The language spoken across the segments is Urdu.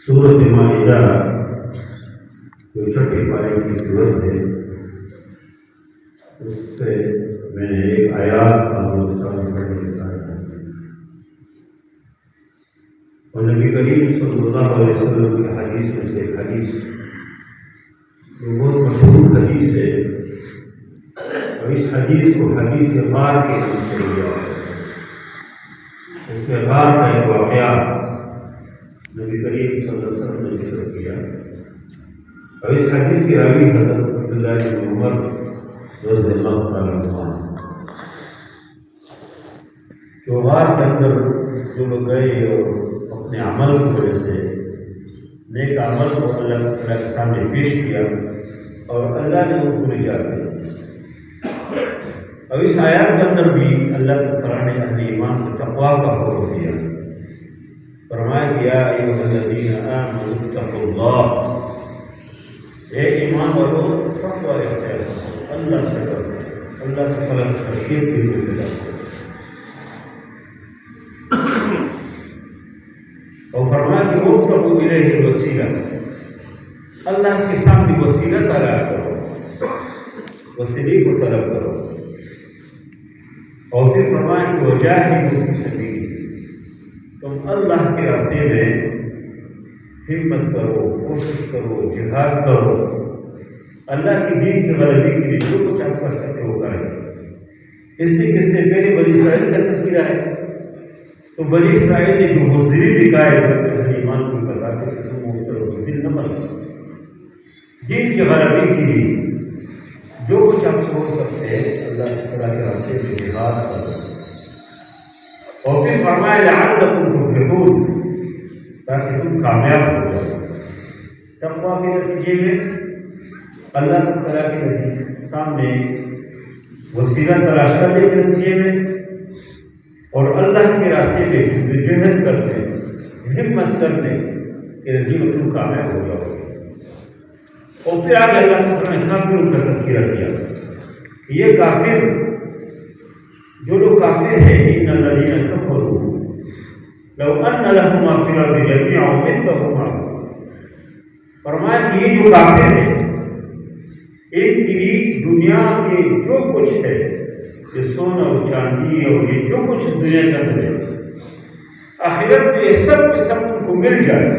سورۃ مائدہ جو چھٹی پارے کی صورت ہے، اس سے میں نے ایک آیات آپ سامنے پڑھنے کے ساتھ اور نبی کریم صلی اللہ علیہ وسلم کی حدیث میں سے ایک حدیث جو بہت مشہور حدیث ہے، اور اس حدیث کو حدیث غار کے نام سے لیا ہے۔ اس میں غار کا ایک واقعہ نبی کریم صلی اللہ علیہ وسلم نے ذکر کیا، اور اس حدیث کی راوی حضرت عبداللہ بن عمر رضی اللہ تعالیٰ عنہ، جو غار کے اندر جو لوگ گئے اور اپنے عمل کی وجہ سے نیک عمل کو اللہ تعالیٰ کے سامنے پیش کیا اور اللہ نے ان کو نجات دی۔ اور اس آیات کے اندر بھی اللہ تعالیٰ نے اہل ایمان کے تقویٰ کا حکم دیا، فرمایا کہ یا ایھا الذین آمنوا اتقوا اللہ، اے ایمان والو تقویٰ اختیار کرو، اللہ سے ڈرو، اللہ تعالیٰ کی خشیت بھی پیدا کرو۔ اور فرمایا کہ وابتغوا الیہ الوسیلہ، اللہ کے سامنے وسیلہ تلاش کرو، وسیلے کو طلب کرو۔ اور پھر فرمایا کہ وجاہدوا فی سبیلہ، تم اللہ کے راستے میں ہمت کرو، کوشش کرو، جہاد کرو، اللہ کی دین کی غلبی کے لیے جو کچھ آپ کر سکتے وہ کریں۔ اس سے پہلے بنی اسرائیل کا تذکرہ ہے، تو بنی اسرائیل نے جو بزدلی دکھائے اہل ایمان کو بتاتے کہ تم اس طرح بزدل نہ بنو، دین کی غلبی کے لیے جو کچھ آپ سے ہو سکتے ہیں اللہ تعالیٰ کے راستے میں جہاد کرو۔ اور پھر فرمایا لعلکم تفلحون، تاکہ تم کامیاب ہو جاؤ۔ تقویٰ کے نتیجے میں اللہ تعالیٰ کے سامنے وسیلہ تلاش کرنے کے نتیجے میں اور اللہ کے راستے میں جدوجہد کرنے، ہمت کرنے کے نتیجے میں تم کامیاب ہو جاؤ۔ اور پھر آگے اللہ تعالیٰ نے کافروں کا تذکرہ کیا، یہ کافر جو لوگ کافر ہیں، ان الذین کفروا لو ان لهم ما فی الارض جميعا مثله معه، فرمایا کہ یہ جو کافر ہیں ان کے لیے دنیا کے جو کچھ ہے، یہ سونا اور چاندی اور یہ جو کچھ دنیا کے اندر ہے، آخرت میں یہ سب کے سب ان کو مل جائے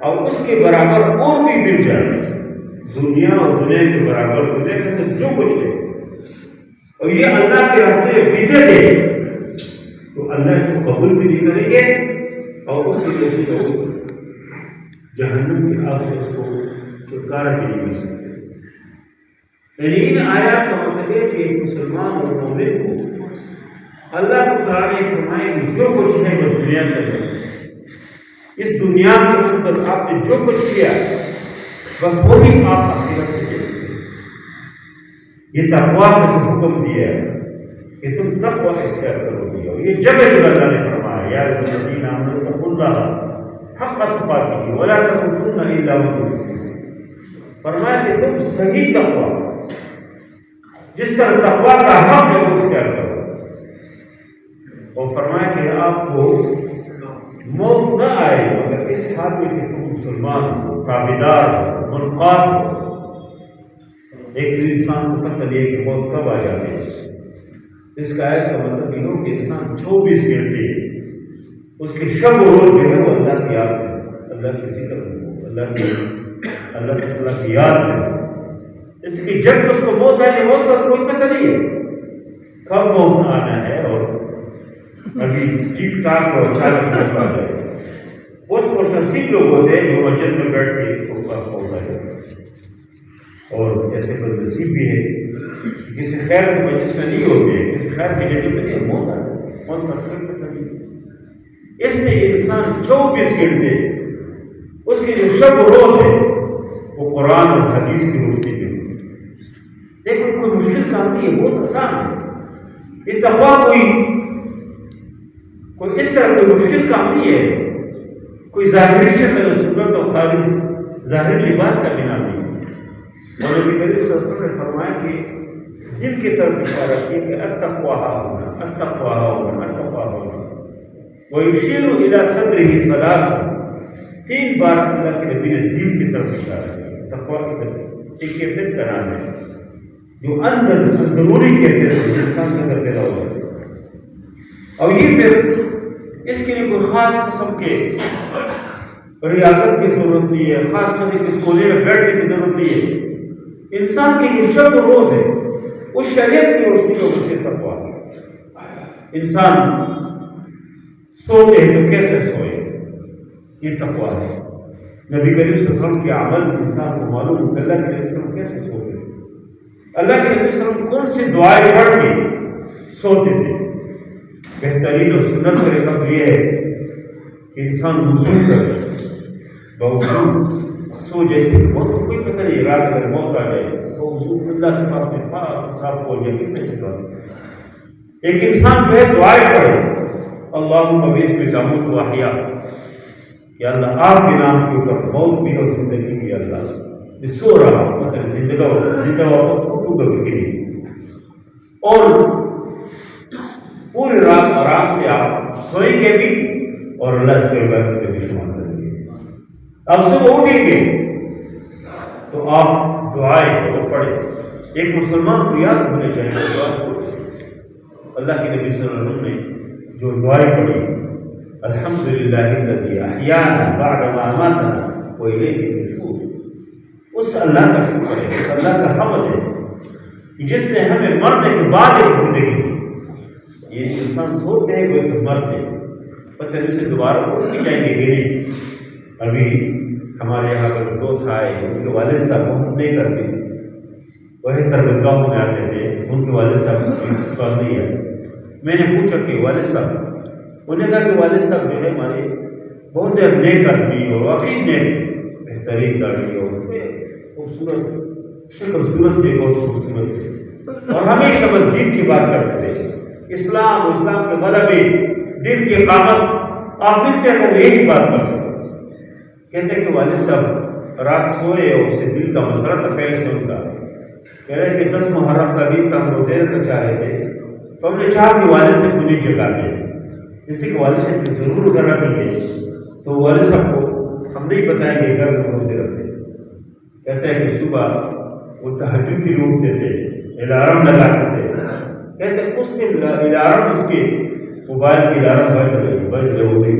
اور اس کے برابر اور بھی مل جائے، دنیا اور دنیا کے برابر دنیا کے اندر جو کچھ ہے، اور یہ اللہ کے راستے میں فدیہ دے تو اللہ کو قبول بھی نہیں کریں گے اور اس کے لیے جہنم کی آگ سے اس کو چھٹکارا بھی نہیں مل سکتے۔ یعنی ان آیات کا مطلب ہے کہ ایک مسلمان اور مومن کو اللہ تعالیٰ نے فرمایا کہ جو کچھ ہے وہ دنیا کے اندر، اس دنیا کے اندر آپ نے جو کچھ کیا بس وہی آپ آخرت میں دیں۔ یہ تقویٰ کا جو حکم دیا ہے کہ تم تقویٰ اختیار کرو گے، اور یہ جگہ جگہ اللہ نے فرمایا یا ایھا الذین آمنوا اتقوا اللہ حق تقاته ولا تموتن الا وانتم مسلمون، فرمایا کہ تم صحیح تقویٰ جس طرح تقویٰ کا حق ہے وہ اختیار کرو، اور فرمایا کہ آپ کو موت نہ آئے مگر اس حال میں کہ تم مسلمان ہو، تابعدار ہو، منقاد ہو۔ ایک انسان کو پتہ نہیں ہے کہ موت کب آ جاتی ہے۔ اس کا آیت کا مطلب یہ ہو کہ انسان 24 گھنٹے اس کے شب و روز جو ہے وہ اللہ کی یاد میں، اللہ کی ذکر میں، اللہ تعالیٰ کی یاد میں، اس کی جب اس کو موت آئے موت کا کوئی پتہ نہیں ہے کب موت آنا ہے، اور ابھی ٹھیک ٹاک اور اچانک موت آ جائے۔ بہت خوش نصیب لوگ ہوتے ہیں جو مسجد میں بیٹھ کے اس کو موت آ جائے، اور ایسے بد نصیب بھی ہے کسی خیر کے مجلس میں نہیں ہوتے، کسی خیر کی جگہ میں نہیں، موت آ جائے، موت کا کوئی پتہ نہیں۔ اس میں انسان 24 گھنٹے اس کے جو شب و روز ہے وہ قرآن اور حدیث کی روشنی میں ہوتی ہے۔ لیکن کوئی مشکل کام نہیں ہے، بہت آسان ہے۔ یہ تقویٰ کوئی اس طرح کوئی مشکل کام نہیں ہے، کوئی ظاہری شکل و صورت اور خارج ظاہری لباس کا بنا نہیں۔ اور نبی کریم صلی اللہ علیہ وسلم نے فرمایا کہ دل کی طرف اشارہ کیا کہ التقویٰ ہاہنا، التقویٰ ہاہنا، التقویٰ ہاہنا، وَيُشِيرُ إِلَى صَدْرِهِ ثَلَاثًا، 3 بار اللہ کے نبی نے دل کی طرف اشارہ کیا، تقویٰ کی طرف۔ ایک کیفیت کا نام ہے جو اندرونی کیفیت ہے، انسان کے اندر پیدا ہو جائے، اور یہ پھر اس کے لیے کوئی خاص قسم کے ریاضت کی ضرورت نہیں ہے، خاص قسم کے کولے میں بیٹھنے کی ضرورت نہیں ہے۔ انسان کی جو شب و روز ہے اس شریعت کی روشنی میں اسے تقویٰ ہے۔ انسان سوتے ہیں تو کیسے سوئے، یہ تقویٰ ہے۔ نبی کریم صلی اللہ علیہ وسلم کے عمل انسان کو معلوم ہے کہ اللہ کے نبی صلی اللہ علیہ وسلم کیسے سوتے ہیں، اللہ کے نبی صلی اللہ علیہ وسلم کون سی دعائیں پڑھ کے سوتے تھے۔ بہترین اور سنت طریقہ یہ ہے کہ انسان وضو کرے، بوضو سو جیسے موت کو کوئی پتہ نہیں، رات اگر موت آ جائے تو وضو اللہ کے پاس میں پاک صاف ہو جائے، کتنے اچھی بات۔ ایک انسان جو ہے دعائیں پڑھے، اللہم باسمک اموت واحیا، یا اللہ آپ کے نام کے اوپر موت بھی اور زندگی بھی، اللہ میں سو رہا ہوں مطلب زندہ واپس اٹھوں گا بھی نہیں، اور پوری رات آرام سے آپ سوئیں گے بھی اور اللہ اس کے عبادت کے بھی شمار کریں گے۔ آپ صبح اٹھیں گے تو آپ دعائیں وہ پڑھیں۔ ایک مسلمان کو یاد ہونے چاہیے اللہ کے نبی صلی اللہ علیہ وسلم نے جو دعائیں پڑھی، الحمدللہ الذی احیانا بعد ما اماتنا والیہ النشور، اس اللہ کا شکر ہے، اس اللہ کا حمد ہے جس نے ہمیں مرنے کے بعد ایک زندگی دی۔ یہ انسان سوتے ہیں وہ ایک مرتے ہیں، پتہ نہیں اسے دوبارہ اٹھ بھی جائیں گے کہ نہیں۔ ابھی ہمارے یہاں پر 2 آئے، ان کے والد صاحب بہت نہیں کرتے، وہ تربتگاہوں میں آتے تھے، ان کے والد صاحب اس بات نہیں ہے۔ میں نے پوچھا کہ والد صاحب، انہوں نے کہا کہ والد صاحب جو ہے ہمارے بہت سے نیک آدمی اور واقعی نیک، بہترین داڑھی اور خوبصورت شکل صورت سے بہت خوبصورت ہے، اور ہمیشہ وہ دین کی بات کرتے تھے، اسلام کے غلبے، دین کی قامت، آپ ملتے ہیں تو یہی بات کرتے کہتے ہیں کہ والد صاحب رات سوئے اور اسے دل کا مسئلہ تھا پہلے سے ان کا، کہہ رہے کہ 10 محرم کا دن تھا، ہم روزے رکھنا چاہ رہے تھے، تو ہم نے چاہا کہ والد سے کنی جگہ دیں، جیسے کہ والد سے ضرور ذرا ملے، تو والد صاحب کو ہم نہیں بتائیں گے گھر میں روزے رکھتے۔ کہتے ہیں کہ صبح وہ تہجد کے لیے اٹھتے تھے، الارم لگاتے تھے، کہتے ہیں اس دن الارم اس کے موبائل کی الارم بج رہے ہو گئی،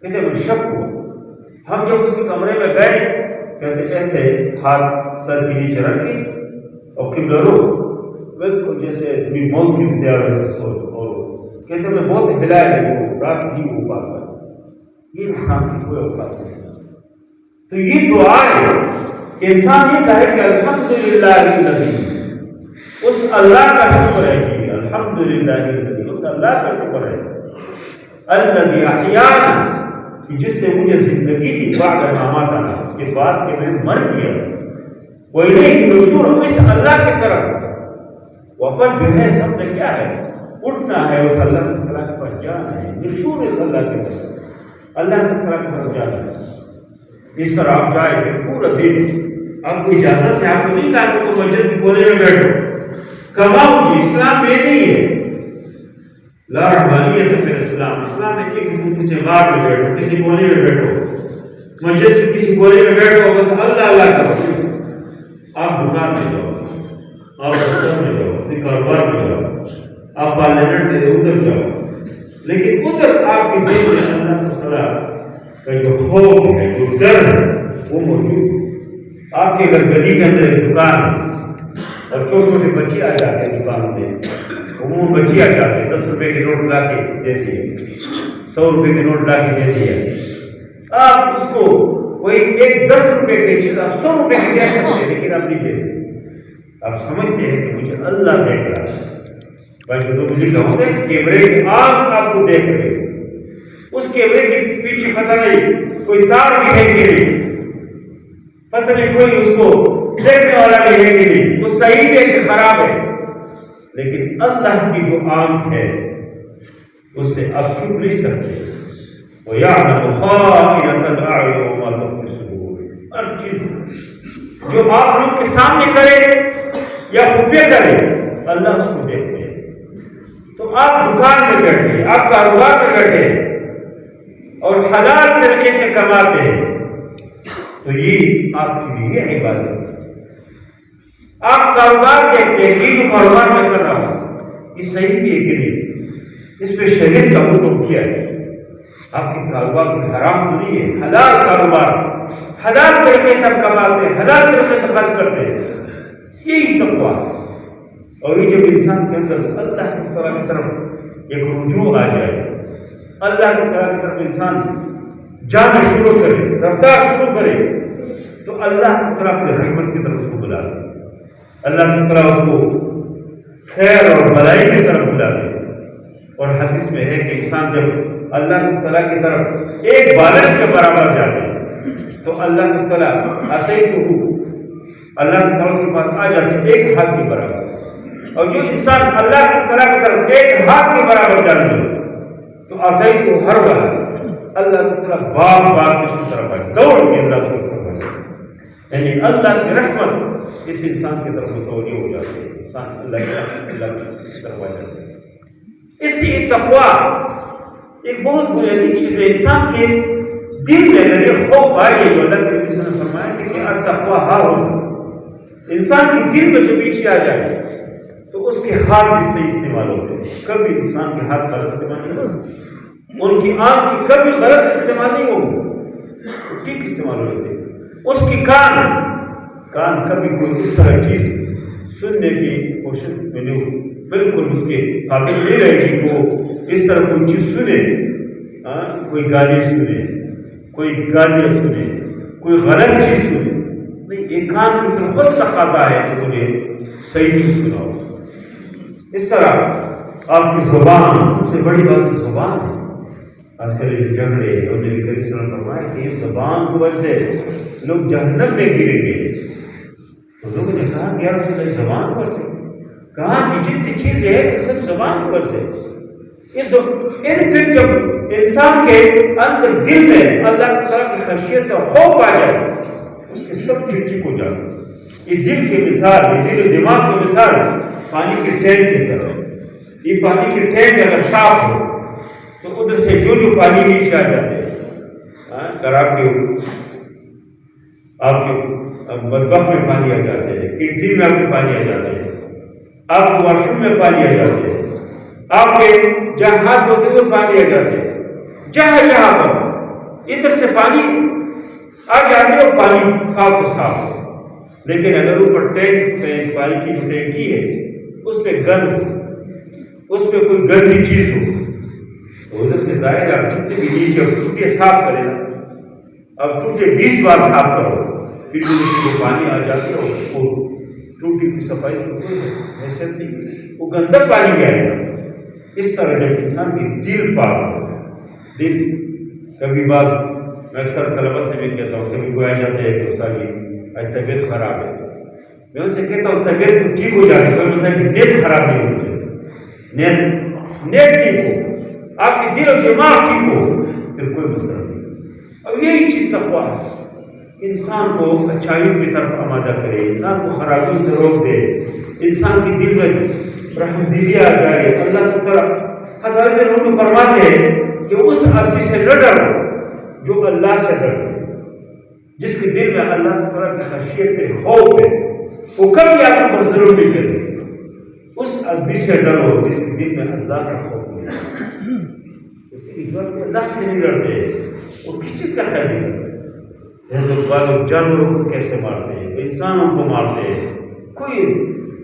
کہتے ہیں شک ہوا، ہم جب اس کے کمرے میں گئے، کہتے ایسے ہاتھ سر کے نیچے رکھی اور قبلہ رخ بالکل جیسے موت کی تیار ویسے سو، اور کہتے میں بہت ہلایا ہے، وہ رات ہی ہو پاتا، یہ انسان کی کوئی اوقات نہیں۔ تو یہ دعا ہے کہ انسان یہ کہے کہ الحمدللہ الذی، اس اللہ کا شکر ہے جی، الحمدللہ الذی، اس اللہ کا شکر ہے، الذی احیانا، کہ جس نے مجھے زندگی دی، بعد ما اماتنا، اس کے بعد کہ میں مر گیا، والیہ النشور، اس اللہ کی طرف واپس جو ہے سب نے کیا ہے، اٹھنا ہے، اس اللہ تعالیٰ کے پاس جانا ہے، نشور اس اللہ کی طرف، اللہ تعالیٰ کی طرف جانا ہے۔ اس طرح آپ جائیں کہ پورا دن آپ کو اجازت ہے، آپ کو نہیں کہا کہ تم مسجد کے کونے میں بیٹھو، کماؤ جی، اسلام یہ نہیں ہے، لا رحمانیت ہے پھر اسلام میں کہ کسی غار میں بیٹھو، کسی کونے میں بیٹھو، مسجد سے کسی کونے میں بیٹھو، بس اللہ اللہ کرو۔ آپ دکان میں جاؤ، آپ دفتر میں جاؤ، اپنے کاروبار میں جاؤ، آپ پارلیمنٹ میں ادھر جاؤ، لیکن ادھر آپ کے دل میں اللہ تعالیٰ کا جو خوف ہے، جو ڈر ہے، وہ موجود۔ آپ کے اگر گلی کے اندر ایک دکان ہے اور چھوٹے چھوٹے بچے آ جاتے ہیں دکان میں، عموماً بچے آ جاتے ہیں، 10 روپے کے نوٹ لا کے دے دیے، 100 روپے کے نوٹ لا کے دے دیا، آپ اس کو کوئی ایک 10 روپے کی چیز آپ 100 روپے کی دے سکتے ہیں، لیکن آپ نہیں دیتے، آپ سمجھتے ہیں کہ مجھے اللہ دیکھ رہا ہے۔ بھائی جو لوگ مجھے کہوں گے کیمرے کی آنکھ آپ کو دیکھ رہے، اس کیمرے کے پیچھے پتہ نہیں کوئی تار بھی ہے کہ نہیں، پتہ نہیں کوئی اس کو دیکھنے والا بھی ہے کہ نہیں، وہ صحیح ہے کہ خراب ہے، لیکن اللہ کی جو آنکھ ہے اس سے آپ چھپ نہیں سکتے۔ وَيَعْلَمُ خَائِنَةَ الْأَعْيُنِ وَمَا تُخْفِي الصُّدُورُ، ہر چیز جو آپ لوگ کے سامنے کرے یا خفیہ کرے، اللہ اس کو دیکھتے ہیں۔ تو آپ دکان میں بیٹھے، آپ کاروبار میں بیٹھے اور حلال طریقے سے کماتے ہیں تو یہ آپ کے لیے عبادت ہے۔ آپ کاروبار دیکھتے ہیں کہ جو کاروبار میں کر رہا ہوں یہ صحیح بھی ہے کہ نہیں، اس پہ شریعت کا حکم کیا ہے۔ آپ کے کاروبار میں حرام تو نہیں ہے، حلال کاروبار، حلال طریقے سے آپ کماتے ہیں، حلال طریقے سے خرچ کرتے ہیں، یہی تقویٰ۔ اور یہ جب انسان کے اندر اللہ تعالیٰ کی طرف ایک رجوع آ جائے، اللہ تعالیٰ کی طرف انسان جانا شروع کرے، رفتار شروع کرے، تو اللہ تعالیٰ کی رحمت کی طرف اس کو بلا دے، اللہ تعالیٰ اس کو خیر اور بھلائی کی طرف بلا دے۔ اور حدیث میں ہے کہ انسان جب اللہ تعالیٰ کی طرف ایک بالش کے برابر جاتے تو اللہ تعالیٰ اللہ تعالیٰ اس کے پاس آ جاتے ایک ہاتھ کے برابر، اور جو انسان اللہ تعالیٰ کی طرف ایک ہاتھ کے برابر جانے تو آتے تو ہر والا اللہ تعالیٰ باغ اس کی طرف آئے، دوڑ کے اللہ اس کو طرف آئے، یعنی اللہ کی رحمت اس انسان کی طرف متوجہ ہو جاتی ہے، انسان اللہ کی طرف آ جاتا ہے۔ اس لیے تقویٰ ایک بہت بنیادی چیز ہے۔ انسان کے دل میں اگر یہ خوف آ جائے، جو اللہ کے نبی صلی اللہ علیہ وسلم نے فرمایا کہ التقویٰ ہاہن، انسان کے دل میں جب یہ چیز آ جائے تو اس کے ہاتھ بھی صحیح استعمال ہوتے ہیں، کبھی انسان کے ہاتھ غلط استعمال نہیں ہوگا، ان کی آنکھ کی کبھی غلط استعمال نہیں ہوگا، ٹھیک استعمال ہوتے ہیں۔ اس کی کان کبھی کوئی اس طرح چیز سننے کی کوشش میں نہیں ہوگی، بالکل اس کے قابل نہیں رہے گی وہ اس طرح کوئی چیز سنے، کوئی گالی سنے، کوئی گالیاں سنے، کوئی غلط چیز سنے نہیں، ایک کان کی طرف خود تقاضا ہے کہ مجھے صحیح چیز سناؤ۔ اس طرح آپ کی زبان، سب سے بڑی بات زبان ہے۔ آج کل یہ جھگڑے اور نبی کریم صلی اللہ علیہ وسلم فرمایا کہ اس زبان کی وجہ سے لوگ جہنم میں گریں گے، تو لوگوں نے کہا کہ یا رسول اللہ زبان کی وجہ سے، کہا کہ جتنی چیزیں ہیں سب زبان کی وجہ سے۔ پھر جب انسان کے اندر دل میں اللہ تعالیٰ کی خشیت اور خوف آ جائے اس کے سب چیز ٹھیک ہو جاتی ہے۔ یہ دل کی مثال، یہ دل و دماغ کی مثال پانی کی ٹینک کی طرح، یہ پانی کی ٹینک اگر صاف ہو تو ادھر سے جو پانی نیچے آ جاتے ہیں، اگر آپ کے مطبخ میں پانی آ جاتے ہیں، کینٹین میں آپ کے پانی آ جاتے ہیں، آپ کے واش روم میں پانی آ جاتے ہیں، آپ کے جہاں ہاتھ دھوتے ادھر پانی آ جاتے ہیں، جہاں پر ادھر سے پانی آ جاتے اور پانی آپ کو صاف ہو، لیکن اگر اوپر ٹینک میں پانی کی جو ٹینکی ہے اس پہ گند ہو، اس پہ کوئی گندی چیز ہو تو ادھر کے ظاہر آپ جتنے بھی نیچے ٹوٹے صاف کریں، اب ٹوٹے 20 بار صاف کرو پھر بھی اس کو پانی آ جاتے ہو، وہ ٹوٹی کی صفائی سے کوئی حیثیت نہیں، وہ گندا پانی آئے گا۔ اس طرح جب انسان کی دل پاک ہو، دل کبھی بعض میں اکثر طلبہ سے بھی کہتا ہوں، کبھی کوئی آ جاتے ہیں کہ استاد جی آج طبیعت خراب ہے، میں ان سے کہتا ہوں طبیعت ٹھیک ہو جائے، کوئی مسئلہ کہ نیت خراب نہیں ہونی چاہیے، نیت ٹھیک ہو، آپ کی دل اور دماغ ٹھیک ہو، پھر کوئی مسئلہ نہیں۔ اور یہی چیز تقویٰ ہے، انسان کو اچھائیوں کی طرف آمادہ کرے، انسان کو خرابیوں سے روک دے، انسان کی دل میں رحمت دلی آ جائے۔ اللہ تعالیٰ حضرت نبی فرماتے ہیں کہ اس آدمی سے نہ ڈرو جو اللہ سے ڈرے، جس کے دل میں اللہ تعالیٰ کی خشیت ہے، خوف ہے، وہ کبھی آپ کو ضرور نہیں کرے۔ اس آدمی سے ڈرو جس کے دل میں اللہ کا خوف ہے، اس لیے اللہ سے نہیں ڈرتے، وہ کس چیز کا خیال نہیں کرتے۔ لوگ جانوروں کو کیسے مارتے ہیں، انسانوں کو مارتے ہیں، کوئی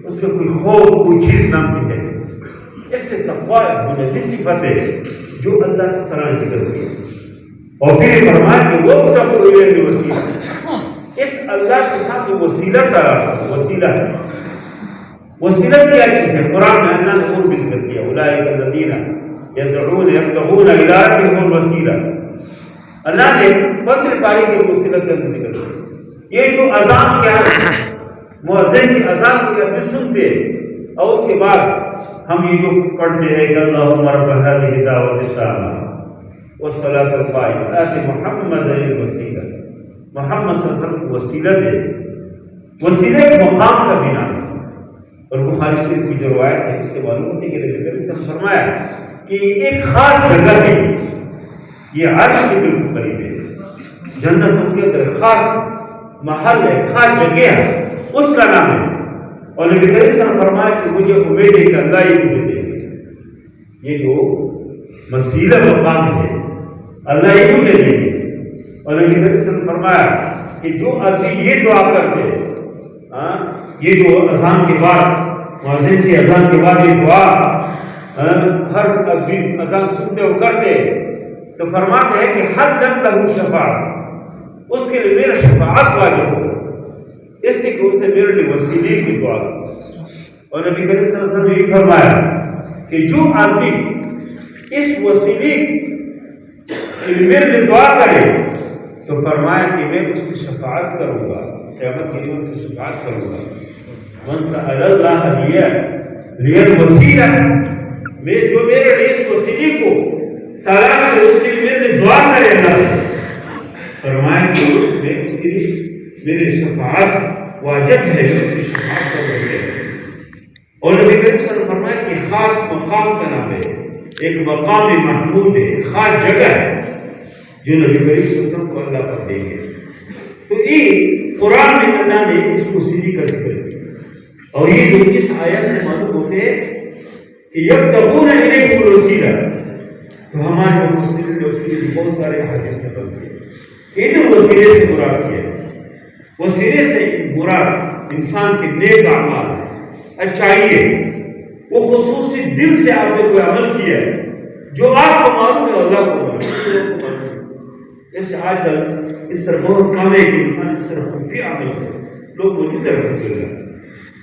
اس پہ کوئی خوف کوئی چیز نام کی ہے۔ اس سے تقویٰ بنیادی صفت ہے جو اللہ تعالیٰ نے ذکر کی، اور پھر فرمایا کہ وہ وسیلہ، اس اللہ کے ساتھ وسیلہ تلاش کرو۔ وسیلہ کیا چیز ہے؟ قرآن میں اللہ نے اور بھی ذکر کیا، اولئک الذین یدعون یبتغون الی ربہم الوسیلہ۔ اللہ نے 15 پاری کے وسیلہ کا ذکر کیا۔ یہ جو اذان کیا ہے، مؤذن کی اذان کو جب سنتے ہیں اور اس کے بعد ہم یہ جو پڑھتے ہیں کہ اللہم رب هذه الدعوۃ التامہ والصلاۃ القائمہ آت محمد الوسیلہ، محمد صلی اللہ علیہ وسلم کو وسیلہ دے۔ وسیلہ ایک مقام کا بنا ہے، اور بخاری شریف کی جو روایت ہے اس سے معلوم ہوتی ہے کہ نبی صلی اللہ علیہ وسلم نے فرمایا کہ ایک خاص جگہ ہے یہ عرش کے بالکل قریب ہے، جنتوں کے اندر خاص محل ہے، خاص جگہ ہے، اس کا نام ہے۔ اور نبی کریم صلی اللہ علیہ وسلم نے فرمایا کہ مجھے امید ہے کہ اللہ ہی مجھے دے گا، یہ جو مسیلہ مقام ہے اللہ ہی مجھے دے گا۔ اور نبی کریم صلی اللہ علیہ وسلم نے فرمایا کہ جو آدمی یہ دعا کرتے یہ جو اذان کے بعد مؤذن کی اذان کے بعد یہ دعا ہر آدمی اذان سنتے ہو کرتے تو فرماتے ہیں کہ ہر لن لہو شفاعت، اس کے لیے میرا شفاعت واجب ہو، اس لیے کہ اس نے میرے لیے وسیلے کی دعا کی۔ اور نبی کریم صلی اللہ علیہ وسلم نے یہ فرمایا کہ جو آدمی اس وسیلے کے لیے میرے لیے دعا کرے تو فرمایا کہ میں اس کی شفاعت کروں گا، قیامت کے دن کی شفاعت کروں گا۔ من سأل اللہ لیہ الوسیلہ، میں جو میرے لیے اس وسیلے کو تلاش ہے اس کے لیے میرے لیے دعا کرے اللہ، فرمایا کہ میں اس کے لیے میری شفاعت واجب ہے، اس کی شفاعت کروں گا۔ اور نبی کریم صلی اللہ علیہ وسلم نے فرمایا کہ خاص مقام کا نام ہے، ایک مقام محمود ہے، خاص جگہ ہے جو نبی کریم صلی اللہ علیہ وسلم کو اللہ پر دیں گے۔ تو یہ قرآن میں اللہ نے اس وسیلے کا ذکر کیا، اور یہ جو اس آیت سے معلوم ہوتے ہیں کہ یبتغون الیہ الوسیلہ، تو ہمارے مفسرین نے اس کے لیے بہت سارے احادیث نقل کیے۔ ان وسیلے سے مراد کیا ہے، وسیلے سے مراد انسان کے نیک اعمال اچھائی ہے، وہ خصوصی دل سے آپ نے کوئی عمل کیا ہے جو آپ کو معلوم ہے اللہ کو معلوم ہے۔ جیسے آج کل اس طرح بہت کم ہے کہ انسان اس طرح خفیہ عمل کرے، لوگ مجھے طرف کرتے ہیں۔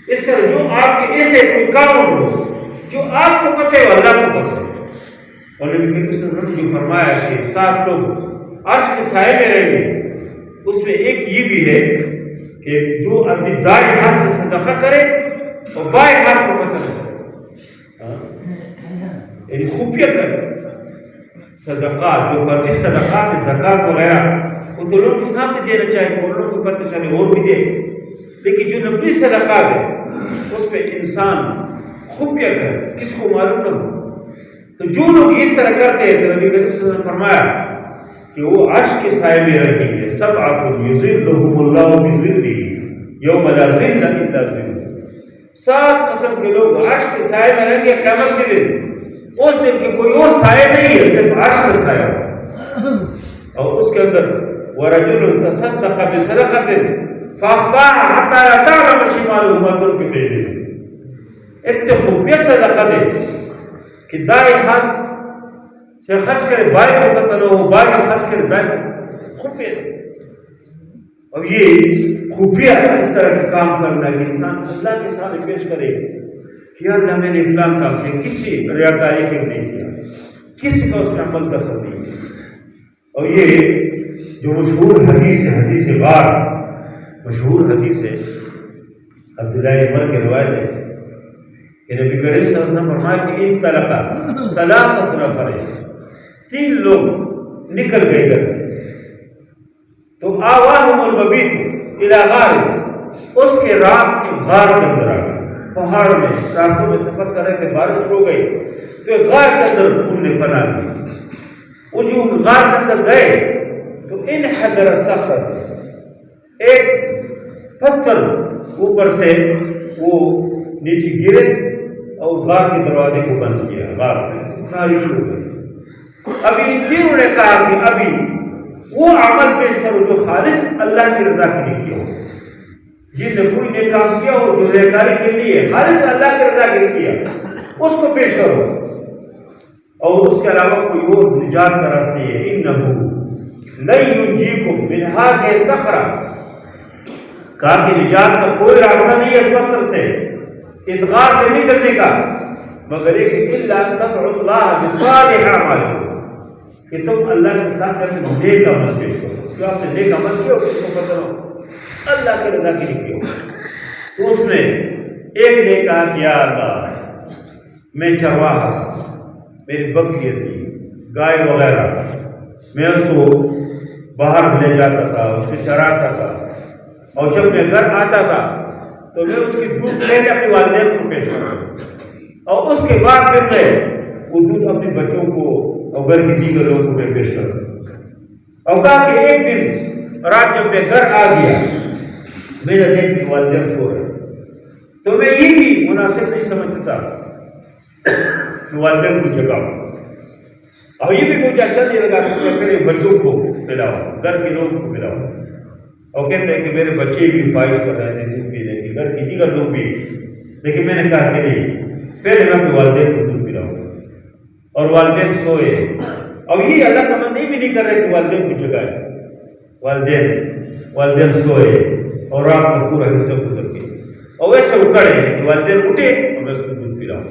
اس طرح جو آپ کے ایسے کوئی کام ہو جو آپ کو پتہ ہے اللہ کو پتہ ہے۔ اور نبی کریم صلی اللہ علیہ وسلم نے فرمایا کہ 7 لوگ عرش کے سائے میں رہیں گے، اس میں ایک یہ بھی ہے کہ جو آدمی دائیں ہاتھ سے صدقہ کرے اور بائیں ہاتھ کو پتہ نہ چلے، یعنی خفیہ کرے صدقات، جو فرضی صدقات زکات وغیرہ وہ تو لوگ کے سامنے دینا چاہیے اور لوگوں کو پتہ چلے اور بھی دے، لیکن جو نفلی صدقات ہے اس پہ انسان خفیہ کرے، کس کو معلوم نہ ہو۔ تو جو لوگ اس طرح کرتے ہیں تو نبی کریم صلی اللہ علیہ وسلم نے فرمایا کہ وہ عرش کے سائے میں رہیں گے۔ سبعۃ یظلھم اللہ بظلہ یوم لا ظل الا ظلہ، 7 قسم کے لوگ عرش کے سائے میں رہیں گے قیامت کے دن، اس دن کے کوئی اور سائے نہیں ہے صرف عرش کا سایہ۔ اور اس کے اندر ورجل تصدق بصدقۃ فأخفاها حتى لا تعلم شماله ما تنفق يمينه، اتنے خفیہ صدقہ دے کہ دائیں ہاتھ سے خرچ کرے بائیں کو پتہ نہ ہو، بائیں سے خرچ کرے دائیں، خفیہ۔ اور یہ خفیہ اس طرح کا کام کرنا کہ انسان اللہ کے سامنے پیش کرے کہ یا اللہ میں نے فلان کام کیا، کسی ریاکاری کے نہیں کیا، کسی کا اس میں عمل دخل نہیں کیا۔ اور یہ جو مشہور حدیث ہے، حدیث غار، مشہور حدیث ہے، عبداللہ بن عمر کی روایت ہے کہ نبی کریم صلی اللہ علیہ وسلم نے فرمایا کہ انطلق ثلاثۃ نفر، 3 لوگ نکل گئے گھر سے، تو آواہم المبیت الی غار، اس کے رات ایک غار کے اندر آ گئے، پہاڑ میں راستوں میں سفر کر رہے تھے، بارش ہو گئی تو ایک غار کے اندر ان نے پناہ لی۔ وہ جو غار کے اندر گئے تو انحدر الصخرۃ، ایک پتھر اوپر سے وہ نیچے گرے اور اس غار کے دروازے کو بند کیا، غار میں تاریخ ہو گئی۔ ابھی ان تینوں نے کہا کہ ابھی وہ عمل پیش کرو جو خالص اللہ کی رضا کے لیے کیا ہو، یہ نہ کوئی نے کام کیا ہو جو ریاکاری کے لیے، خالص اللہ کی رضا کے لیے کیا، اس کو پیش کرو، اور اس کے علاوہ کوئی اور نجات کا راستہ ہے۔ انہ لن ینجیکم من ھذہ الصخرہ، کہا کہ نجات کا کوئی راستہ نہیں ہے اس پتھر سے، اس غار سے نکلنے کا، مگر ایک الا ان تدعوا اللہ بصالح اعمالکم، کہ تم اللہ کے ساتھ اپنے نیک عمل پیش کرو، کہ آپ نے نیک عمل کیا ہو، کس کو پتہ ہو اللہ کی رضا کے لیے کیا ہو۔ تو اس میں ایک نے کہا کہ یا اللہ میں چرواہا، میری بکریاں تھی، گائے وغیرہ، میں اس کو باہر لے جاتا تھا، اس کو چراتا تھا، اور جب میں گھر آتا تھا تو میں اس کی دودھ لے کے اپنے والدین کو پیش کرتا، اور اس کے بعد پھر میں وہ دودھ اپنے بچوں کو اور گھر کی دیگر لوگوں کو میں پیش کروں. اور کہا کہ ایک دن رات جب میں گھر آ گیا میرا دیکھ کے والدین سو رہے تو میں یہ بھی مناسب نہیں سمجھتا کہ والدین کو جگاؤں. اور یہ بھی مجھے اچھا نہیں لگا کہ میں میرے بچوں کو پلاؤں, گھر کے لوگوں کو پلاؤں. اور کہتے ہیں کہ میرے بچے بھی خواہش کر رہے تھے دودھ پینے کی, گھر کی دیگر لوگ بھی, لیکن میں نے کہا کہ نہیں, پہلے میں اپنے والدین کو دودھ پلاؤں. اور والدین سوئے. اور یہ اللہ کا من بھی نہیں کر رہے کہ والدین کو جگائے. والدین سوئے اور رات میں پورا حصہ گزر گئے. اور ویسے اکڑے کہ والدین اٹھے اور میں اس کو دودھ پلاؤں.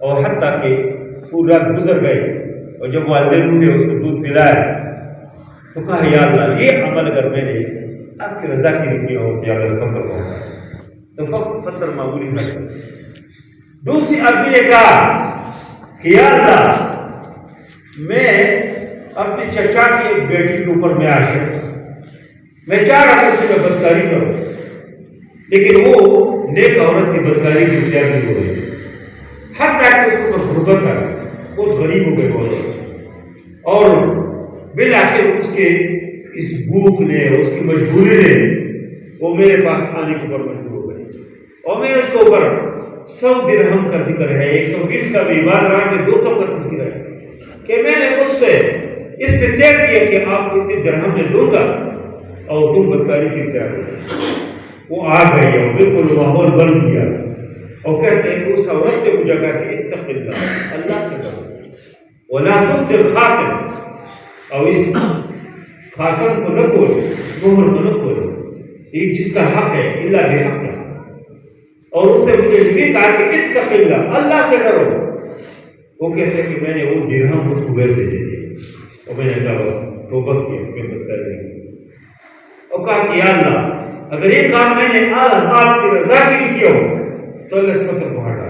اور حتیٰ کہ پوری رات گزر گئی اور جب والدین اٹھے اس کو دودھ پلایا تو کہا یا اللہ یہ عمل اگر میں نے آپ کی رضا کے لیے کیا ہوتی ہے پتھر کو تو پتھر معمولی نہ کر. دوسری آدمی نے کہا کہ یا اللہ میں اپنے چچا کی ایک بیٹی کے اوپر میں عاشق ہوں, میں چاہ رہا تھا میں بدکاری کروں لیکن وہ نیک عورت کی بدکاری کی اختیار نہیں ہو رہی. ہر ٹائم اس کو غربت آ گئی, بہت غریب ہو گئے بہت, اور بالآخر اس کے اس بھوک نے اس کی مجبوری نے وہ میرے پاس آنے کے اوپر مجبور ہو گئی. اور میں اس کے اوپر 100 درہم کا ذکر ہے, 120 کا بھی, بات رہا کہ 200 کا ذکر ہے کہ میں نے اس سے اس پہ طے کیا کہ آپ کو اتنے درہم میں دوں گا اور تم بدکاری کی اختیار کرو. وہ آ گئی اور بالکل ماحول بن گیا. اور کہتے ہیں کہ اس عورت نے مجھے کہا کہ اتق اللہ, اللہ سے ڈرو, ولا تخزِ الخاتم, اور اس خاتم کو نہ کھولو, مہر کو نہ کھولو, یہ جس کا حق ہے الا بحق ہے. اور اس نے مجھے یہ کہا کہ اتق اللہ, اللہ سے ڈرو. وہ کہتے ہیں کہ میں نے وہ درہم اس کو ویسے دے دیے اور میں نے کہا بس توبہ کی, میں بدکاری نہیں. اور کہا کہ یا اللہ اگر یہ کام میں نے آپ کی رضا کے لیے کیا ہو تو اللہ اس پتھر کو ہٹا,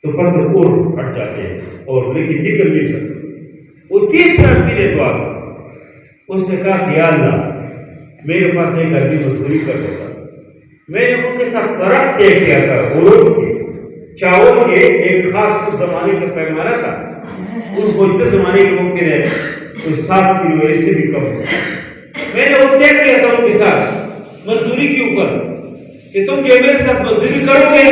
تو پتھر اور ہٹ جاتے ہیں اور لیکن نکل نہیں سکتے. وہ تیسرا آدمی نے دعا کی, اس نے کہا کہ یا اللہ میرے پاس ایک آدمی مزدوری کر دیتا, میں نے ان کے ساتھ فرق طے کیا تھا عرس کے چاول کے ایک خاص زمانے کا پیمانہ تھا, اس کو اتنے زمانے کے ممکن ہے کوئی 7 کلو ایسے بھی کم ہو. میں نے وہ طے کیا تھا ان کے ساتھ مزدوری کے اوپر کہ تم جو میرے ساتھ مزدوری کرو گے,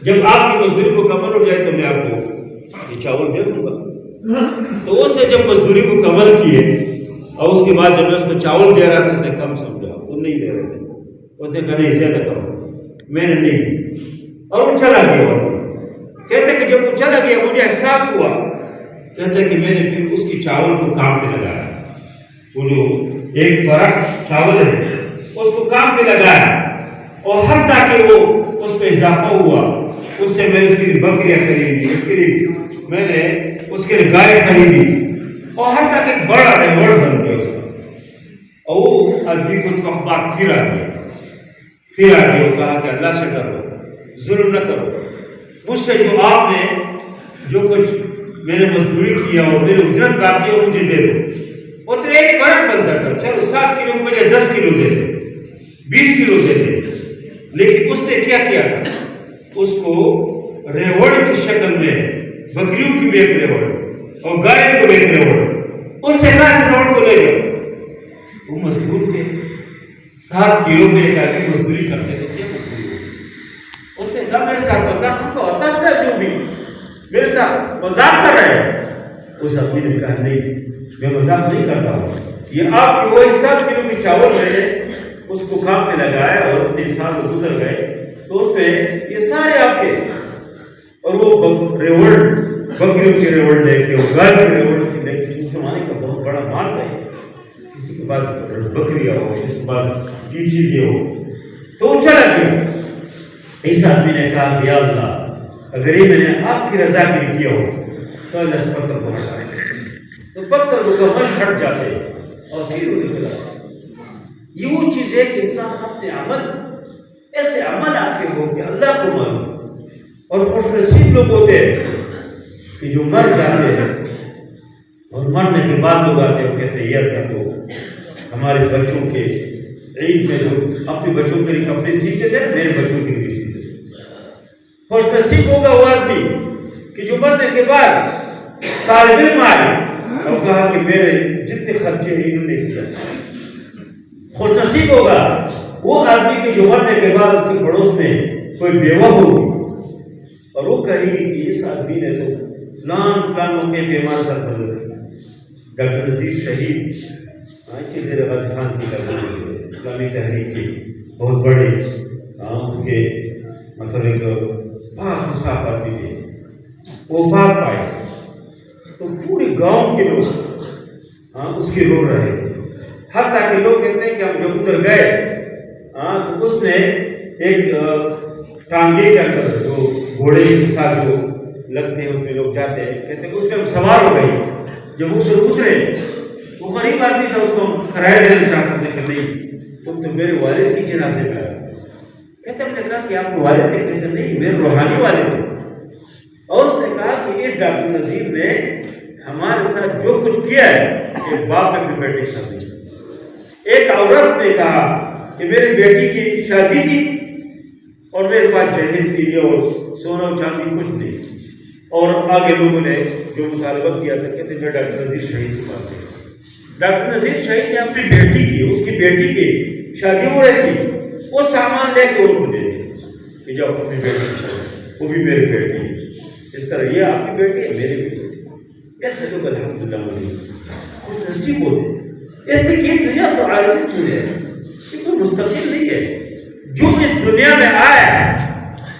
جب آپ کی مزدوری مکمل ہو جائے تو میں آپ کو یہ چاول دے دوں گا. تو اس نے جب مزدوری مکمل کیے اور اس کے بعد جب میں اس کو چاول دے رہا تھا اس نے کم سمجھا, وہ نہیں دے رہے تھے. اس نے کہا نہیں زیادہ کرو, میں نے نہیں, اور وہ چلا گیا. کہتے کہ جب وہ چلا گیا مجھے احساس ہوا, کہتے کہ میں نے پھر اس کی چاول کو کام پہ لگایا, وہ جو ایک فرق چاول ہے اس کو کام پہ لگایا, اور حتیٰ کہ وہ اس پہ اضافہ ہوا. اس سے میں نے اس کے لیے بکریاں خریدی, اس کے لیے میں نے اس کے لیے گائے خریدی, اور حتیٰ کہ بڑا ریوڑ بن گیا اس کا. اور وہ آدمی کو اس وقت بات پھر آ گیا اور کہا کہ اللہ سے ڈرو, ظلم نہ کرو, مجھ سے جو آپ نے جو کچھ میں نے مزدوری کیا اور میری اجرت باقی ہے مجھے دے دو. وہ تو ایک فرق بنتا تھا, چلو 7 کلو مجھے 10 کلو دے دے, 20 کلو دے دے, لیکن اس نے کیا کیا تھا, اس کو ریوڑ کی شکل میں بکریوں کی بھی ایک ریوڑ اور گائے کو بھی ایک ریوڑ, ان سے کہا اس ریوڑ کو لے لو. وہ مزدور تھے, 7 کلو میں ایک آدمی مزدوری کرتے تھے, کیا مزدوری ہوتی. اس نے کہا میرے ساتھ مذاق نہ کرو, ہوتا ہے جو بھی میرے ساتھ مذاق کر رہے ہیں. اس آدمی نے کہا نہیں میں مذاق نہیں کرتا ہوں, یہ آپ کی وہی 7 کلو کی چاول میں نے اس کو کام پہ لگایا اور اتنے سال گزر گئے تو اس پہ یہ سارے آپ کے, اور وہ ریوڑ بکریوں کے ریوڑ لے کے اور گائے کے ریوڑ لے کے, اس زمانے کا بہت بڑا مال ہے, کسی کے پاس بکریاں ہو, کسی کے پاس یہ چیزیں ہو. تو وہ چلا گیا. اس آدمی نے کہا کہ یا اللہ اگر یہ میں نے آپ کی رضا کے لیے کیا ہو تو اللہ اس پتھر کو ہٹائے. تو پتھر مکمل ہٹ جاتے اور پھر وہ نکلا. یہ وہ چیز ہے کہ انسان اپنے عمل, ایسے عمل آپ کے ہو کہ اللہ کو مانو. اور خوش نصیب لوگ ہوتے ہیں کہ جو مر جاتے ہیں اور مرنے کے بعد لوگ آتے ہیں اور کہتے ہیں یہ تو ہمارے بچوں کے عید میں جو اپنے بچوں کے لیے کپڑے سیتے تھے میرے بچوں کے لیے سیتے. خوش نصیب ہوگا وہ آدمی کہ جو مرنے کے بعد طالب علم آئے اور کہا کہ میرے جتنے خرچے ہیں انہوں نے کیا، خوش نصیب ہوگا وہ آدمی کے جو مرنے کے بعد اس کے پڑوس میں کوئی بیوہ ہوگی اور وہ کہے گی کہ اس آدمی نے تو فلان موقع پہ ہمارے ساتھ مدد کی۔ ڈاکٹر نذیر شہید اسی طرح غازی خان کی کرنے اسلامی تحریک کی بہت بڑے ان کے مطلب ایک بہت صاف آدمی تھے، وہ وفات پائے تو پورے گاؤں کے لوگ اس کی رو رہے تھے، حتیٰ کہ لوگ کہتے ہیں کہ ہم جب ادھر گئے تو اس نے ایک ٹانگے کے اندر جو گھوڑے کے ساتھ جو لگتے ہیں اس میں لوگ جاتے ہیں، کہتے ہیں اس میں ہم سوار ہو گئے، جب ادھر اترے وہ غریب آدمی تھا، اس کو ہم کرایہ دینا چاہتے تھے کہ نہیں تم تو میرے والد کی جنازے میں آئے۔ کہتے ہم نے کہا کہ آپ کو والد ہے؟ کہتے نہیں میرے روحانی والد ہے۔ اور اس نے کہا کہ یہ ڈاکٹر نذیر نے ہمارے ساتھ جو کچھ کیا ہے ایک باپ اپنے بیٹے کے ساتھ نہیں۔ ایک عورت نے کہا کہ میری بیٹی کی شادی تھی اور میرے پاس جہیز کے لیے اور سونا و چاندی کچھ نہیں، اور آگے لوگوں نے جو مطالبہ کیا تھا کہتے میں ڈاکٹر نذیر شہید کے پاس گیا۔ ڈاکٹر نذیر شہید نے اپنی بیٹی کی، اس کی بیٹی کی شادی ہو رہی تھی، وہ سامان لے کے ان کو دے دیا کہ جب اپنی بیٹی کی شادی، وہ بھی میری بیٹی ہے، اس طرح یہ آپ کی بیٹی ہے میری بیٹی ہے۔ ایسے لوگ الحمدللہ خوش نصیب ہوتے ہیں۔ ایسے کہ دنیا تو عارضی چیز ہے، یہ کوئی مستقل نہیں ہے۔ جو اس دنیا میں آیا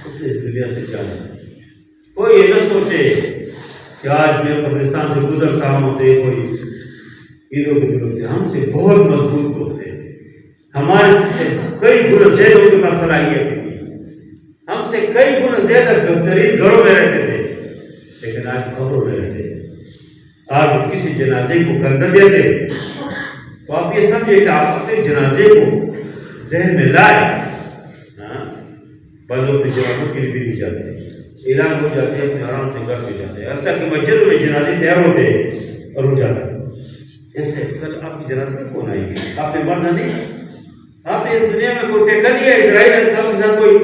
اس نے اس دنیا سے جانا۔ کوئی یہ نہ سوچے کہ آج میں قبرستان سے گزرتا ہوں تو کوئی عیدوں کے دنوں کے ہم سے بہت مضبوط ہوتے ہیں، ہمارے سے کئی گنا زیادہ ان کے پاس صلاحیت تھی، ہم سے کئی گنا زیادہ بہترین گھروں میں رہتے تھے، لیکن آج قبروں میں رہتے ہیں۔ آج کسی جنازے کو کندھا دیتے تو آپ یہ سمجھے کہ آپ اپنے جنازے کو ذہن میں لائے۔ بعض لوگ تو جنازوں کے لیے بھی نہیں جاتے، اعلان ہو جاتے ہیں اپنے آرام سے گھر میں جاتے ہیں، حتیٰ کہ مسجد میں جنازے تیار ہوتے ہیں اور وہ جاتے ہیں۔ ایسے کل آپ کی جنازے میں کون آئے گی؟ آپ نے مرنا نہیں، آپ نے اس دنیا میں کوئی ٹیکا لیا اسرائیل علیہ السلام کے ساتھ کوئی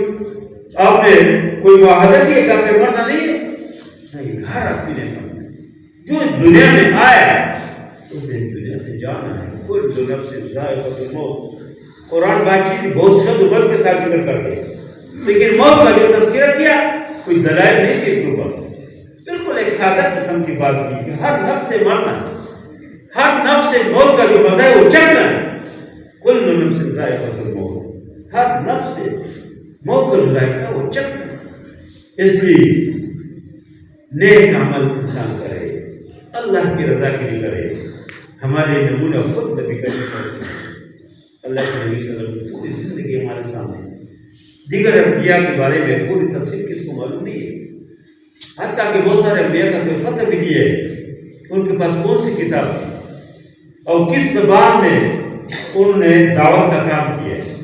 آپ نے کوئی معاہدہ کیا کہ آپ نے مرنا نہیں ہے؟ نہیں، ہر آدمی نے مرنا۔ جو دنیا میں آیا اس نے دنیا سے جانا ہے۔ کل نفس ذائقۃ الموت، قرآن بات چیز بہت شد و بل کے ساتھ ذکر کرتے ہیں، لیکن موت کا جو تذکرہ کیا کوئی دلائل نہیں تھی اس کے اوپر، بالکل ایک سادہ قسم کی بات کی کہ ہر نفس سے مرنا ہے، ہر نفس سے موت کا جو مزہ ہے وہ چکھنا ہے۔ کل نفس ذائقۃ الموت، ہر نفس سے موت کا جو ذائقہ ہے وہ چکھنا ہے۔ اس لیے نیک عمل انسان کرے، اللہ کی رضا کے لیے کرے۔ ہمارے نمونہ خود نبی کریم صلی اللہ علیہ وسلم، اللہ کے نبی صلی اللہ علیہ وسلم کی پوری زندگی ہمارے سامنے۔ دیگر انبیاء کے بارے میں پوری تفصیل کس کو معلوم نہیں ہے، حتیٰ کہ بہت سارے انبیاء کا تو فتح بھی کیا ہے ان کے پاس کون سی کتاب تھی اور کس زبان میں انہوں نے دعوت کا کام کیا ہے،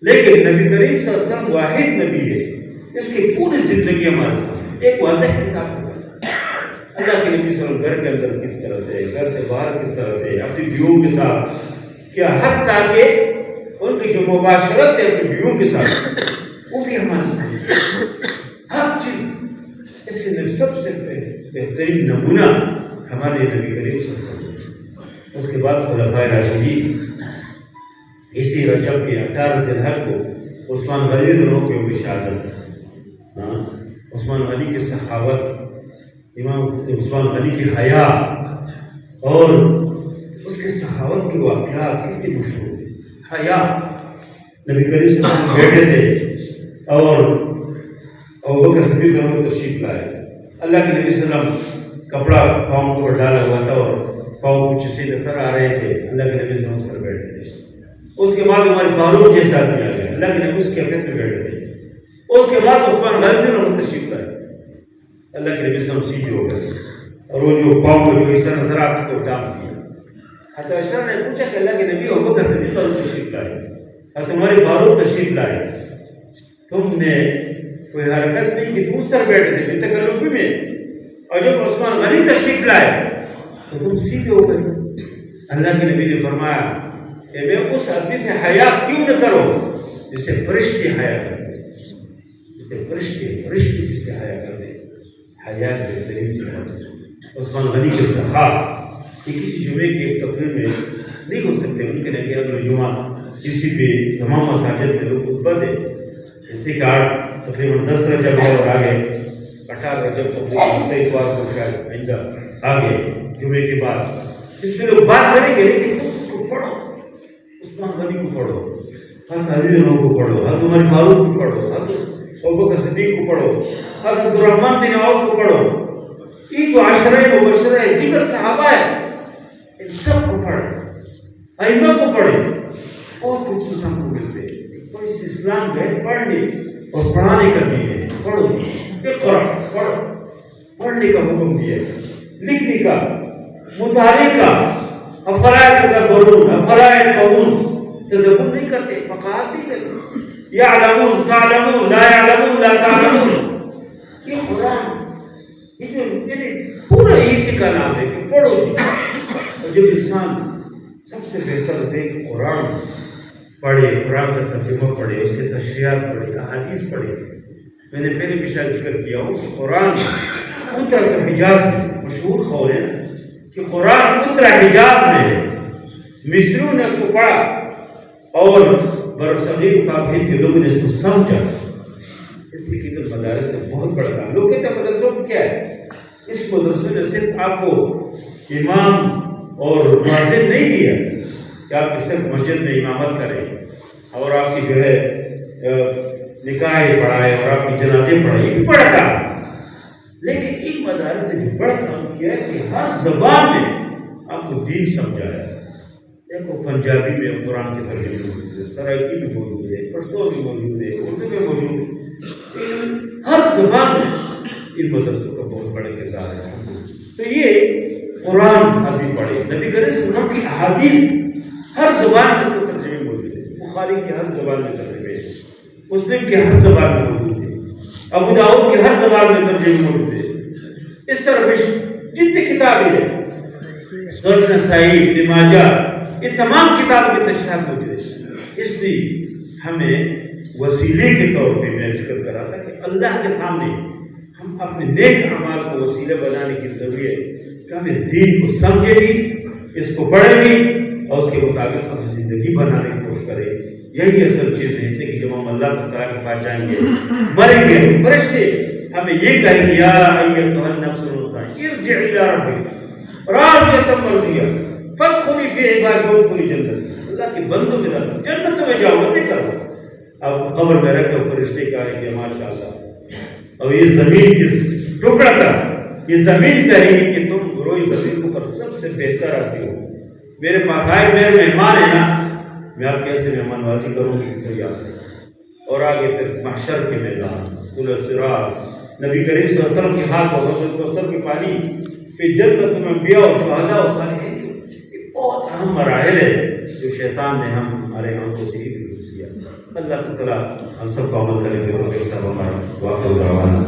لیکن نبی کریم صلی اللہ علیہ وسلم واحد نبی ہے، اس کی پوری زندگی ہمارے سامنے ایک واضح کتاب ہے۔ اللہ کے نبی صلی اللہ علیہ وسلم گھر کے اندر کس طرح تھے، گھر سے باہر کس طرح تھے، اپنی بیویوں کے ساتھ کیا، حتیٰ کہ ان کی جو مباشرت ہے اپنی بیویوں کے ساتھ وہ بھی ہمارے سامنے، ہر چیز۔ اس کے سب سے بہترین نمونہ ہمارے نبی کریم صلی اللہ علیہ وسلم۔ اس کے بعد خلفائے راشدین، اسی رجب کے 18 ذی الحج کو عثمان غنی دونوں کے یوم شہادت، عثمان غنی کی سخاوت، امام عثمان غنی کی حیا اور اس کے سخاوت کے واقعات کتنے مشہور ہیں۔ حیا، نبی کریم صلی اللہ علیہ وسلم بیٹھے تھے اور ابوبکر صدیق رضی اللہ عنہ تشریف لائے، اللہ کے نبی صلی اللہ علیہ وسلم کپڑا پاؤں پر ڈالا ہوا تھا اور پاؤں کچھ سے نظر آ رہے تھے، اللہ کے نبی صلی اللہ علیہ وسلم بیٹھے تھے۔ اس کے بعد عمر فاروق جیسا آدمی آ گیا، اللہ کے نبی اس کے افیت میں بیٹھے تھے۔ اس کے بعد عثمان غنی رضی اللہ عنہ تشریف لائے، اللہ کے نبی صلی اللہ علیہ وسلم سیدھے ہو گئے اور وہ جو پاؤں میں جو اس طرح نظر آتا کو ڈام کیا۔ حضرت عائشہ نے پوچھا کہ اللہ کے نبی ابوبکر صدیق رضی اللہ عنہ تشریف لائے، حضرت عمر فاروق تشریف لائے، تم نے کوئی حرکت نہیں کی، تم اس طرح بیٹھے تھے بے تکلفی میں، اور جب عثمان غنی تشریف لائے تو تم سیدھے ہو گئے۔ اللہ کے نبی نے فرمایا کہ میں اس آدمی سے حیا کیوں نہ کرو جسے فرشتے حیا کر دے، جسے فرشتے جسے حیا کر دے۔ حیا بہترین صفت ہے۔ عثمان غنی کے صحاب یہ کسی جمعے کی ایک تقریر میں نہیں ہو سکتے، ممکن ہے کہ اگر جمعہ کسی بھی تمام مساجد میں لوگ خطبہ دے، اس سے کہ 8 تقریباً 10 رجب ہے اور آگے 18 رجب تقریباً اتوار کو شاید آئندہ آگے جمعے کے بعد اس میں لوگ بات کریں گے، لیکن تم اس کو پڑھو، عثمان غنی کو پڑھو، حضرت علی رضی اللہ عنہ کو پڑھو، حضرت عمر فاروق کو پڑھو، حضرت ابوبکر صدیق کو پڑھو، حضرت عبدالرحمن بن عوف کو پڑھو، یہ جو عشرہ مبشرہ ہے دیگر صحابہ ہے ان سب کو پڑھیں، ائمہ کو پڑھیں، بہت کچھ چیز ہم کو ملتے ہیں۔ تو اس اسلام جو ہے پڑھنے اور پڑھانے کا دین ہے، پڑھو، اقرا، پڑھو، پڑھنے کا حکم دیا ہے، لکھنے کا، مطالعے کا، افلا یتدبرون افلا یفقهون، تدبر نہیں کرتے، فقاہت نہیں کرتے، یعلمون تعلمون لا یعلمون لا تعلمون، یہ قرآن یہ جو یعنی پورا اسی کا نام ہے کہ پڑھو جی۔ اور جب انسان سب سے بہتر ہے کہ قرآن پڑھے، قرآن کا ترجمہ پڑھے، اس کے تشریحات پڑھے، احادیث پڑھے۔ میں نے پہلے بھی شاید ذکر کیا ہوں کہ قرآن اترا تو حجاز میں، مشہور قول ہے کہ قرآن اترا حجاز میں ہے، مصریوں نے اس کو پڑھا اور برصغیر پاک ہند کے لوگوں نے اس کو سمجھا، اس لیے کہ ادھر مدارس میں بہت بڑا کام۔ لوگ کہتے ہیں مدرسوں کو کیا ہے، اس مدرسوں نے صرف آپ کو امام اور مؤذن نہیں دیا کہ آپ صرف مسجد میں امامت کریں اور آپ کی جو ہے نکاح پڑھائے اور آپ کی جنازے پڑھائے، یہ بھی بڑا کام، لیکن ان مدارس نے جو بڑا کام کیا ہے کہ ہر زبان میں آپ کو دین سمجھایا۔ دیکھو پنجابی میں قرآن کے ترجمے موجود ہے، سرائکی میں موجود ہے، پشتو میں موجود ہے، اردو میں موجود ہے، ہر زبان میں ان مدرسوں کا بہت بڑا کردار ہے۔ تو یہ قرآن آدمی پڑھے، نبی کریم صلی اللہ علیہ وسلم کی احادیث ہر زبان میں اس کے ترجمے موجود ہے، بخاری کے ہر زبان میں ترجمے ہے، مسلم کے ہر زبان میں موجود ہے، ابو داؤد کے ہر زبان میں ترجمے موجود ہے۔ اس طرح جتنی کتابیں ہیں، سنن نسائی، ابن ماجہ، یہ تمام کتابوں کی تشریحات موجود ہے۔ اس لیے ہمیں وسیلے کے طور پہ میں ذکر کر رہا تھا کہ اللہ کے سامنے ہم اپنے نیک اعمال کو وسیلہ بنانے کی ضروری ہے کہ ہم اس دین کو سمجھیں بھی، اس کو پڑھیں بھی اور اس کے مطابق اپنی زندگی بنانے کی کوشش کریں۔ یہی اصل چیز ہے، اس لیے کہ جب ہم اللہ تعالیٰ کے پاس جائیں گے، مریں گے، تو فرشتے ہمیں یہ کہیں گے یا ایتھا النفس المطمئنہ ارجعی الی ربک راضیۃ مرضیہ فادخلی فی عبادی وادخلی جنتی، اللہ کے بندوں میں جنت میں جاؤ، مزے کرو۔ اب قبر میں رکھ کر فرشتے کہا کہ ماشاء اللہ، اور یہ زمین کی ٹکڑا تھا، یہ زمین کہے گی کہ تم روئی زمین کے اوپر سب سے بہتر آتی ہو، میرے پاس آئے، میرے مہمان ہے نا، میں آپ کیسے مہمان بازی کروں گی، تو یاد ہے۔ اور آگے پھر محشر کے میدان، طول الصراط، نبی کریم صلی اللہ علیہ وسلم کے ہاتھ اور حضرت کوثر کے پانی، پھر جنت میں انبیاء اور شہداء اور صالحین، یہ بہت اہم مراحل ہے جو شیطان نے ہمارے آنکھوں سے ادھر کیا۔ اللہ تعالیٰ ہم سب کو عمل کرنے کے لیے واقع دعوانا